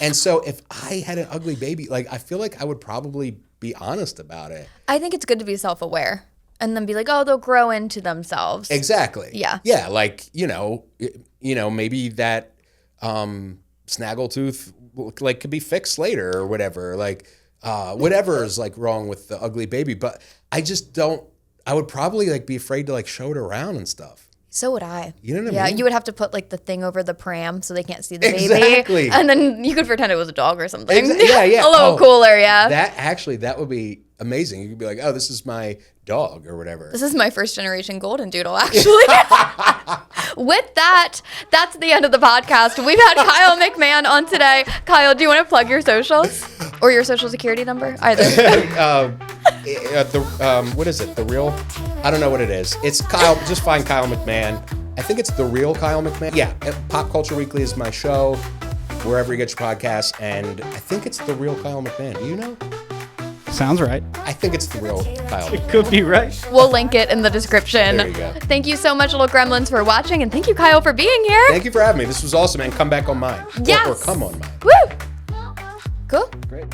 And so if I had an ugly baby, like I feel like I would probably be honest about it. I think it's good to be self-aware and then be like, oh, they'll grow into themselves. Exactly. Yeah. Yeah. Like, maybe that snaggletooth like could be fixed later or whatever. Like, whatever is like wrong with the ugly baby. But I would probably like be afraid to like show it around and stuff. So would I. You know what I mean? Yeah, you would have to put like the thing over the pram so they can't see the baby. Exactly. And then you could pretend it was a dog or something. Yeah. A little cooler, yeah. That would be amazing. You could be like, oh, this is my dog or whatever. This is my first generation golden doodle, actually. With that, that's the end of the podcast. We've had Kyle McMahon on today. Kyle, do you want to plug your socials or your social security number? Either. What is it? The Real? I don't know what it is. It's Kyle. Just find Kyle McMahon. I think it's The Real Kyle McMahon. Yeah. Pop Culture Weekly is my show, wherever you get your podcasts. And I think it's The Real Kyle McMahon. Do you know? Sounds right. I think it's The Real Kyle. It could be right. We'll link it in the description. There you go. Thank you so much, Little Gremlins, for watching. And thank you, Kyle, for being here. Thank you for having me. This was awesome, and come back on mine. Yes. Or come on mine. Woo! Cool. Great.